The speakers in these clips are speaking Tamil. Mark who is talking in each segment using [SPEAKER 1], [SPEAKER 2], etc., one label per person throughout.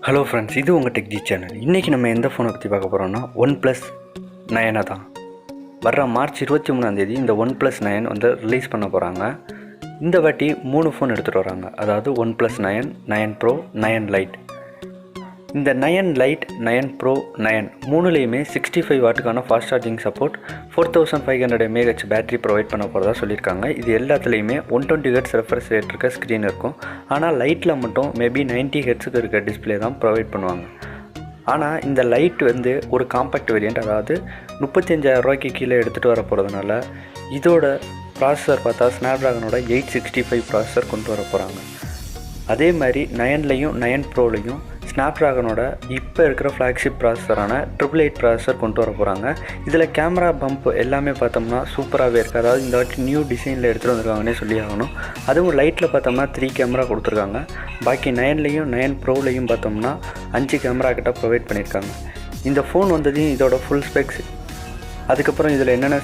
[SPEAKER 1] ஹலோ ஃப்ரெண்ட்ஸ், இது உங்கள் டெக் ஜி சேனல். இன்றைக்கி நம்ம எந்த ஃபோனை பற்றி பார்க்க போகிறோம்னா OnePlus 9 தான். வர்ற மார்ச் 23 இந்த OnePlus 9 வந்து ரிலீஸ் பண்ண போகிறாங்க. இந்த வாட்டி 3 ஃபோன் எடுத்துகிட்டு வராங்க. அதாவது OnePlus 9, 9 Pro, 9 Lite. இந்த 9 Lite, 9 Pro, 9 மூணுலேயுமே 65 வாட்டுக்கான fast charging support, 4500 mAh battery provide பண்ண போகிறதா சொல்லியிருக்காங்க. இது எல்லாத்துலேயுமே 120 Hz ரெஃப்ரெஷ் ரேட் இருக்க ஸ்க்ரீன் இருக்கும். ஆனால் லைட்டில் மட்டும் மேபி 90 Hz இருக்க டிஸ்பிளே தான் ப்ரொவைட் பண்ணுவாங்க. ஆனால் இந்த லைட் வந்து ஒரு காம்பேக்ட் வேரியண்ட், அதாவது 35,000 ரூபாய்க்கு கீழே எடுத்துகிட்டு வர போகிறதுனால இதோட ப்ராசஸர் பார்த்தா Snapdragonோட 865 ப்ராசஸர் கொண்டு வர போகிறாங்க. அதே மாதிரி 9லையும் 9 ப்ரோலையும் Snapdragonோட இப்போ இருக்கிற ஃப்ளாக்ஷிப் ப்ராசஸரான 888 ப்ராசஸர் கொண்டு வர போகிறாங்க. இதில் கேமரா பம்ப் எல்லாமே பார்த்தோம்னா சூப்பராகவே இருக்குது. அதாவது இந்த வாட்டி நியூ டிசைனில் எடுத்துகிட்டு வந்திருக்காங்கன்னே சொல்லி ஆகணும். அதுவும் லைட்டில் பார்த்தோம்னா 3 கேமரா கொடுத்துருக்காங்க. பாக்கி 9லையும் 9 ப்ரோலையும் பார்த்தோம்னா 5 கேமரா கிட்ட ப்ரொவைட் பண்ணியிருக்காங்க. இந்த ஃபோன் வந்ததையும் இதோட ஃபுல் ஸ்பெக்ஸ், அதுக்கப்புறம் இதில் என்னென்ன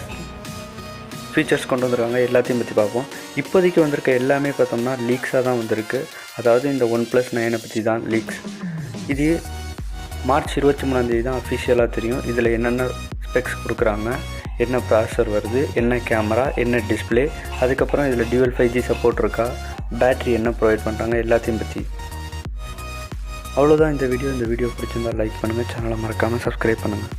[SPEAKER 1] ஃபீச்சர்ஸ் கொண்டு வந்துருக்காங்க எல்லாத்தையும் பற்றி பார்ப்போம். இப்போதைக்கு வந்திருக்க எல்லாமே பார்த்தோம்னா லீக்ஸாக தான் வந்திருக்கு. அதாவது இந்த OnePlus 9 பற்றி தான் லீக்ஸ். இது மார்ச் 23 தான் அஃபிஷியலாக தெரியும். இதில் என்னென்ன ஸ்பெக்ஸ் கொடுக்குறாங்க, என்ன ப்ராசஸர் வருது, என்ன கேமரா, என்ன டிஸ்பிளே, அதுக்கப்புறம் இதில் டியூவல் 5G சப்போர்ட் இருக்கா, பேட்ரி என்ன ப்ரொவைட் பண்ணுறாங்க எல்லாத்தையும் பற்றி. அவ்வளோதான் இந்த வீடியோ. இந்த வீடியோ பிடிச்சிருந்தால் லைக் பண்ணுங்கள், சேனலை மறக்காமல் சப்ஸ்கிரைப் பண்ணுங்கள்.